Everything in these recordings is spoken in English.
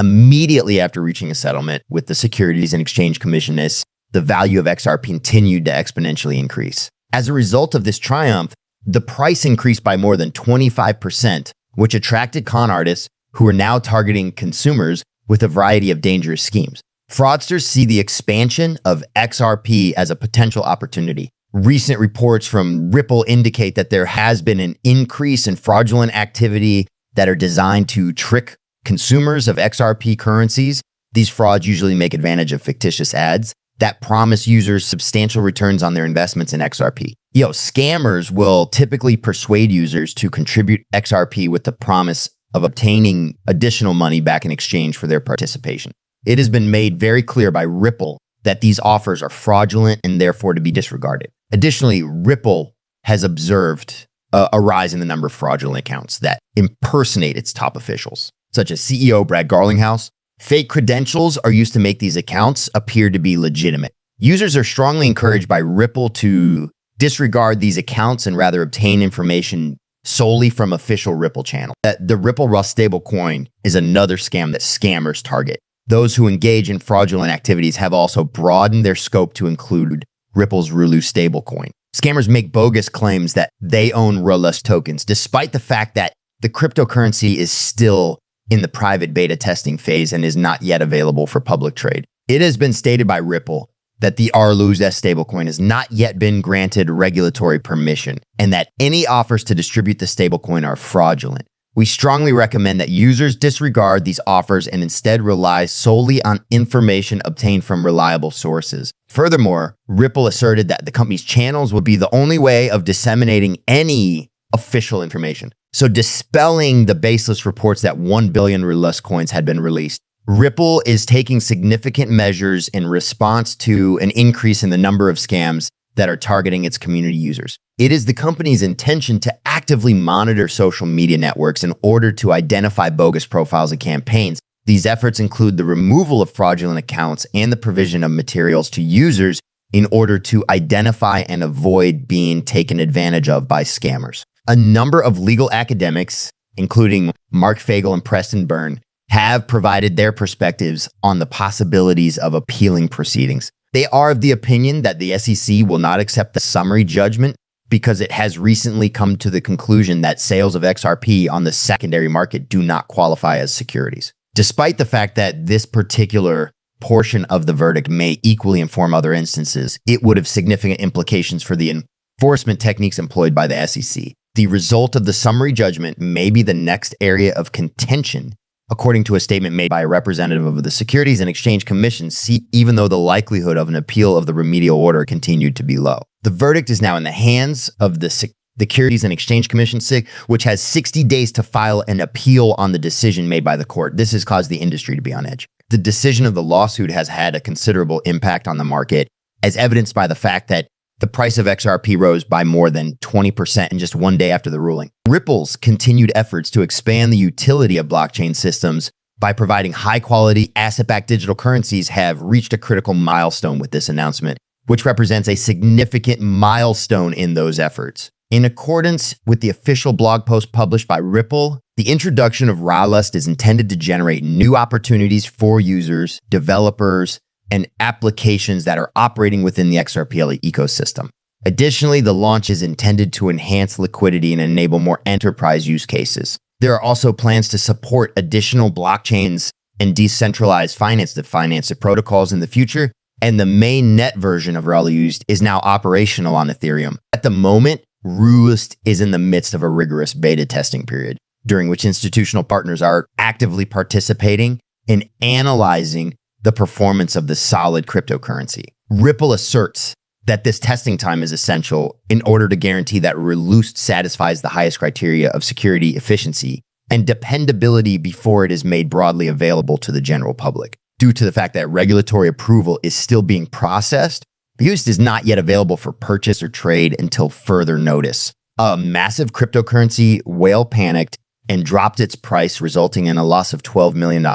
Immediately after reaching a settlement with the Securities and Exchange Commission, the value of XRP continued to exponentially increase. As a result of this triumph, the price increased by more than 25%, which attracted con artists who are now targeting consumers with a variety of dangerous schemes. Fraudsters see the expansion of XRP as a potential opportunity. Recent reports from Ripple indicate that there has been an increase in fraudulent activity that are designed to trick consumers of XRP currencies. These frauds usually make advantage of fictitious ads that promise users substantial returns on their investments in XRP. Scammers will typically persuade users to contribute XRP with the promise of obtaining additional money back in exchange for their participation. It has been made very clear by Ripple that these offers are fraudulent and therefore to be disregarded. Additionally, Ripple has observed a rise in the number of fraudulent accounts that impersonate its top officials, such as CEO Brad Garlinghouse. Fake credentials are used to make these accounts appear to be legitimate. Users are strongly encouraged by Ripple to disregard these accounts and rather obtain information solely from official Ripple channel. The Ripple Rust stablecoin is another scam that scammers target. Those who engage in fraudulent activities have also broadened their scope to include Ripple's Rulu stablecoin. Scammers make bogus claims that they own Rust tokens, despite the fact that the cryptocurrency is still in the private beta testing phase and is not yet available for public trade. It has been stated by Ripple that the Rlus stablecoin has not yet been granted regulatory permission and that any offers to distribute the stablecoin are fraudulent. We strongly recommend that users disregard these offers and instead rely solely on information obtained from reliable sources. Furthermore, Ripple asserted that the company's channels would be the only way of disseminating any official information. So dispelling the baseless reports that 1 billion Rust coins had been released, Ripple is taking significant measures in response to an increase in the number of scams that are targeting its community users. It is the company's intention to actively monitor social media networks in order to identify bogus profiles and campaigns. These efforts include the removal of fraudulent accounts and the provision of materials to users in order to identify and avoid being taken advantage of by scammers. A number of legal academics, including Mark Fagel and Preston Byrne, have provided their perspectives on the possibilities of appealing proceedings. They are of the opinion that the SEC will not accept the summary judgment because it has recently come to the conclusion that sales of XRP on the secondary market do not qualify as securities. Despite the fact that this particular portion of the verdict may equally inform other instances, it would have significant implications for the enforcement techniques employed by the SEC. The result of the summary judgment may be the next area of contention, according to a statement made by a representative of the Securities and Exchange Commission, even though the likelihood of an appeal of the remedial order continued to be low. The verdict is now in the hands of the Securities and Exchange Commission, SIC, which has 60 days to file an appeal on the decision made by the court. This has caused the industry to be on edge. The decision of the lawsuit has had a considerable impact on the market, as evidenced by the fact that the price of XRP rose by more than 20% in just one day after the ruling. Ripple's continued efforts to expand the utility of blockchain systems by providing high-quality asset-backed digital currencies have reached a critical milestone with this announcement, which represents a significant milestone in those efforts. In accordance with the official blog post published by Ripple, the introduction of Rust is intended to generate new opportunities for users, developers, and applications that are operating within the XRP ecosystem. Additionally, the launch is intended to enhance liquidity and enable more enterprise use cases. There are also plans to support additional blockchains and decentralized finance-to-finance protocols in the future, and the main net version of Rust is now operational on Ethereum. At the moment, Rust is in the midst of a rigorous beta testing period, during which institutional partners are actively participating in analyzing the performance of the solid cryptocurrency. Ripple asserts that this testing time is essential in order to guarantee that Rust satisfies the highest criteria of security, efficiency, and dependability before it is made broadly available to the general public. Due to the fact that regulatory approval is still being processed, Rust is not yet available for purchase or trade until further notice. A massive cryptocurrency whale panicked and dropped its price, resulting in a loss of $12 million.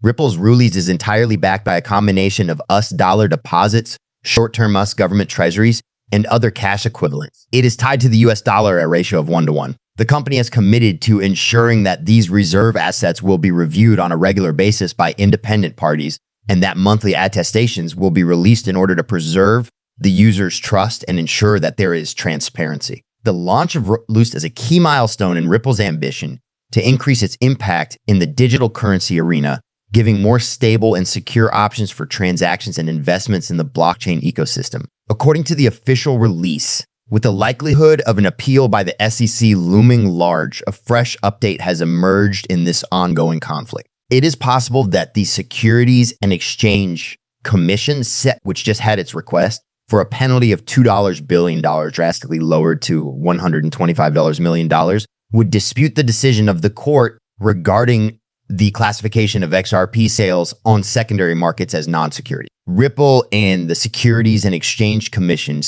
Ripple's Rust is entirely backed by a combination of US dollar deposits, short-term US government treasuries, and other cash equivalents. It is tied to the US dollar at a ratio of 1-to-1. The company has committed to ensuring that these reserve assets will be reviewed on a regular basis by independent parties and that monthly attestations will be released in order to preserve the user's trust and ensure that there is transparency. The launch of Roost is a key milestone in Ripple's ambition to increase its impact in the digital currency arena, giving more stable and secure options for transactions and investments in the blockchain ecosystem. According to the official release, with the likelihood of an appeal by the SEC looming large, a fresh update has emerged in this ongoing conflict. It is possible that the Securities and Exchange Commission, which just had its request for a penalty of $2 billion, drastically lowered to $125 million, would dispute the decision of the court regarding the classification of XRP sales on secondary markets as non-security. Ripple and the Securities and Exchange Commission,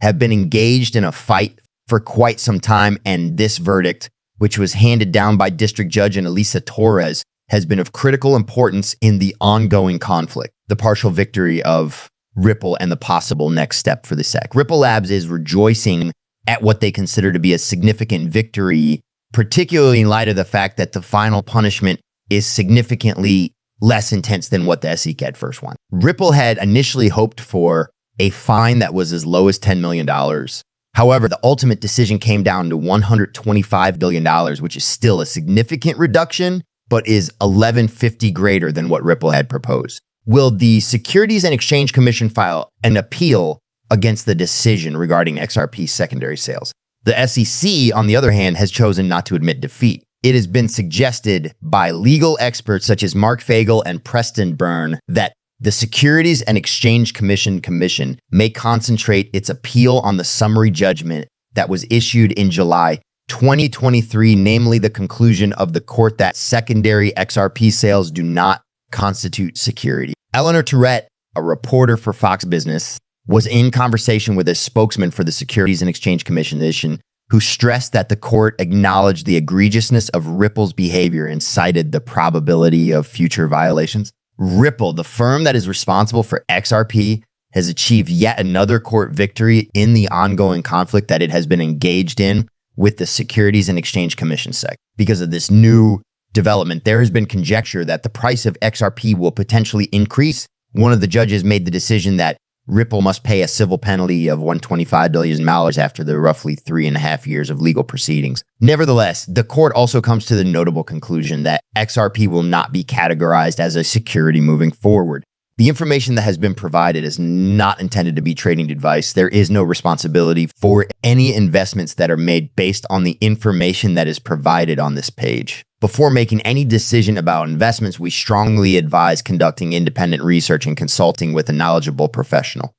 have been engaged in a fight for quite some time, and this verdict, which was handed down by District Judge Elisa Torres, has been of critical importance in the ongoing conflict. The partial victory of Ripple and the possible next step for the SEC. Ripple Labs is rejoicing at what they consider to be a significant victory, particularly in light of the fact that the final punishment is significantly less intense than what the SEC had first wanted. Ripple had initially hoped for a fine that was as low as $10 million. However, the ultimate decision came down to $125 billion, which is still a significant reduction, but is 1150 greater than what Ripple had proposed. Will the Securities and Exchange Commission file an appeal against the decision regarding XRP secondary sales? The SEC, on the other hand, has chosen not to admit defeat. It has been suggested by legal experts such as Mark Fagel and Preston Byrne that the Securities and Exchange Commission may concentrate its appeal on the summary judgment that was issued in July 2023, namely the conclusion of the court that secondary XRP sales do not constitute security. Eleanor Tourette, a reporter for Fox Business, was in conversation with a spokesman for the Securities and Exchange Commission, who stressed that the court acknowledged the egregiousness of Ripple's behavior and cited the probability of future violations. Ripple, the firm that is responsible for XRP, has achieved yet another court victory in the ongoing conflict that it has been engaged in with the Securities and Exchange Commission SEC. Because of this new development, there has been conjecture that the price of XRP will potentially increase. One of the judges made the decision that Ripple must pay a civil penalty of $125 billion after the roughly 3.5 years of legal proceedings. Nevertheless, the court also comes to the notable conclusion that XRP will not be categorized as a security moving forward. The information that has been provided is not intended to be trading advice. There is no responsibility for any investments that are made based on the information that is provided on this page. Before making any decision about investments, we strongly advise conducting independent research and consulting with a knowledgeable professional.